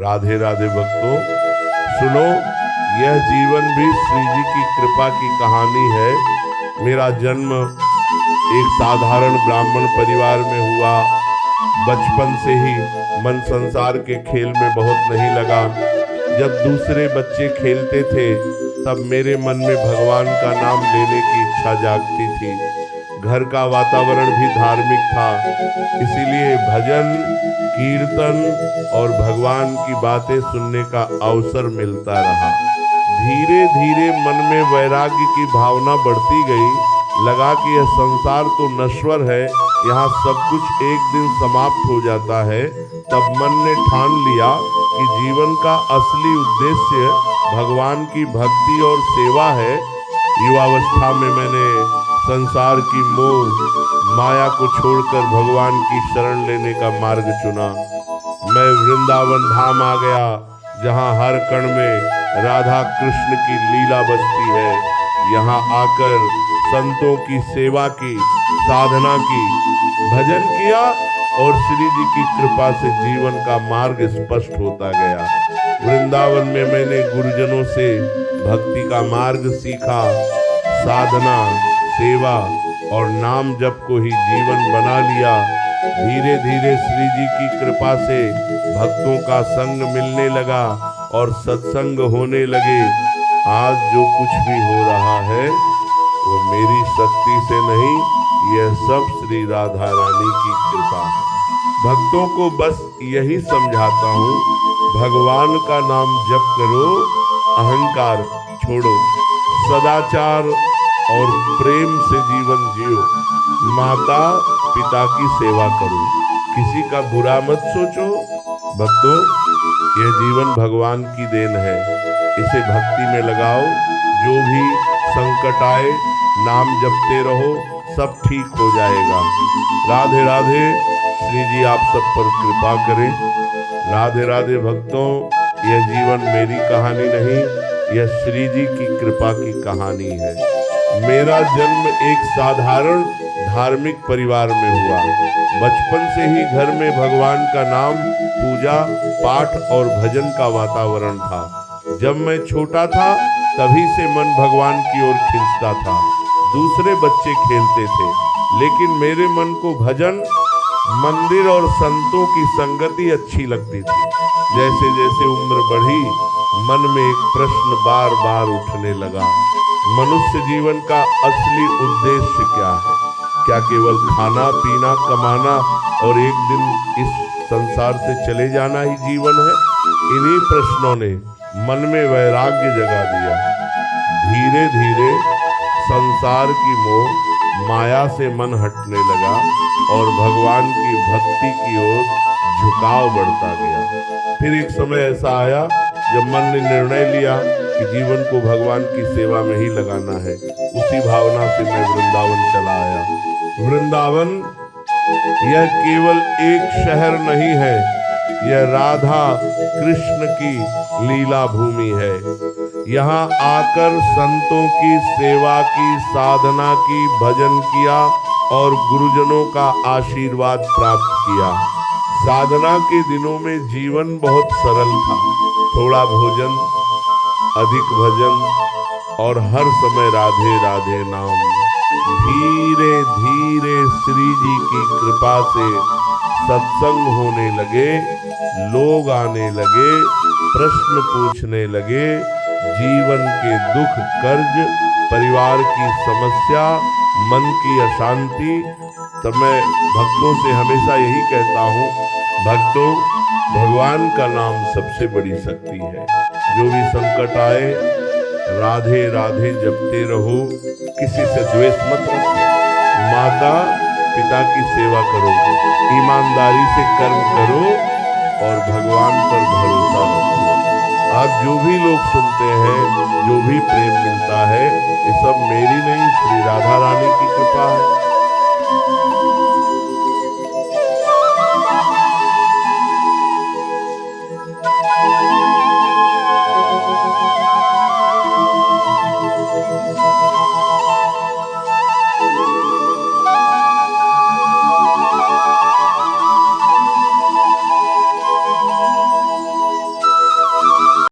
राधे राधे भक्तों, सुनो, यह जीवन भी श्री जी की कृपा की कहानी है। मेरा जन्म एक साधारण ब्राह्मण परिवार में हुआ। बचपन से ही मन संसार के खेल में बहुत नहीं लगा। जब दूसरे बच्चे खेलते थे तब मेरे मन में भगवान का नाम लेने की इच्छा जागती थी। घर का वातावरण भी धार्मिक था, इसीलिए भजन, कीर्तन और भगवान की बातें सुनने का अवसर मिलता रहा। धीरे धीरे मन में वैराग्य की भावना बढ़ती गई। लगा कि यह संसार तो नश्वर है, यहाँ सब कुछ एक दिन समाप्त हो जाता है। तब मन ने ठान लिया कि जीवन का असली उद्देश्य भगवान की भक्ति और सेवा है। युवावस्था में मैंने संसार की मोह माया को छोड़कर भगवान की शरण लेने का मार्ग चुना। मैं वृंदावन धाम आ गया, जहाँ हर कण में राधा कृष्ण की लीला बसती है। यहाँ आकर संतों की सेवा की, साधना की, भजन किया और श्री जी की कृपा से जीवन का मार्ग स्पष्ट होता गया। वृंदावन में मैंने गुरुजनों से भक्ति का मार्ग सीखा। साधना, सेवा और नाम जप को ही जीवन बना लिया। धीरे धीरे श्री जी की कृपा से भक्तों का संग मिलने लगा और सत्संग होने लगे। आज जो कुछ भी हो रहा है वो मेरी शक्ति से नहीं, यह सब श्री राधा रानी की कृपा है। भक्तों को बस यही समझाता हूँ, भगवान का नाम जप करो, अहंकार छोड़ो, सदाचार और प्रेम से जीवन जियो, माता पिता की सेवा करो, किसी का बुरा मत सोचो। भक्तों, यह जीवन भगवान की देन है, इसे भक्ति में लगाओ। जो भी संकट आए नाम जपते रहो, सब ठीक हो जाएगा। राधे राधे। श्री जी आप सब पर कृपा करें। राधे राधे भक्तों, यह जीवन मेरी कहानी नहीं, यह श्री जी की कृपा की कहानी है। मेरा जन्म एक साधारण धार्मिक परिवार में हुआ। बचपन से ही घर में भगवान का नाम, पूजा पाठ और भजन का वातावरण था। जब मैं छोटा था तभी से मन भगवान की ओर खींचता था। दूसरे बच्चे खेलते थे, लेकिन मेरे मन को भजन, मंदिर और संतों की संगति अच्छी लगती थी। जैसे जैसे उम्र बढ़ी, मन में एक प्रश्न बार बार उठने लगा, मनुष्य जीवन का असली उद्देश्य क्या है? क्या केवल खाना पीना कमाना और एक दिन इस संसार से चले जाना ही जीवन है? इन्हीं प्रश्नों ने मन में वैराग्य जगा दिया। धीरे धीरे संसार की मोह माया से मन हटने लगा और भगवान की भक्ति की ओर झुकाव बढ़ता गया। फिर एक समय ऐसा आया जब मन ने निर्णय लिया कि जीवन को भगवान की सेवा में ही लगाना है। उसी भावना से मैं वृंदावन चला आया। वृंदावन यह केवल एक शहर नहीं है, यह राधा कृष्ण की लीला भूमि है। यहाँ आकर संतों की सेवा की, साधना की, भजन किया और गुरुजनों का आशीर्वाद प्राप्त किया। साधना के दिनों में जीवन बहुत सरल था, थोड़ा भोजन, अधिक भजन और हर समय राधे राधे नाम। धीरे धीरे श्री जी की कृपा से सत्संग होने लगे, लोग आने लगे, प्रश्न पूछने लगे। जीवन के दुख, कर्ज, परिवार की समस्या, मन की अशांति। तब मैं भक्तों से हमेशा यही कहता हूँ, भक्तों, भगवान का नाम सबसे बड़ी शक्ति है। जो भी संकट आए, राधे राधे जपते रहो, किसी से द्वेष मत रखो, माता पिता की सेवा करो, ईमानदारी से कर्म करो और भगवान पर भरोसा रखो। आज जो भी लोग सुनते हैं, जो भी प्रेम मिलता है, ये सब मेरी नहीं, श्री राधा रानी की कृपा है।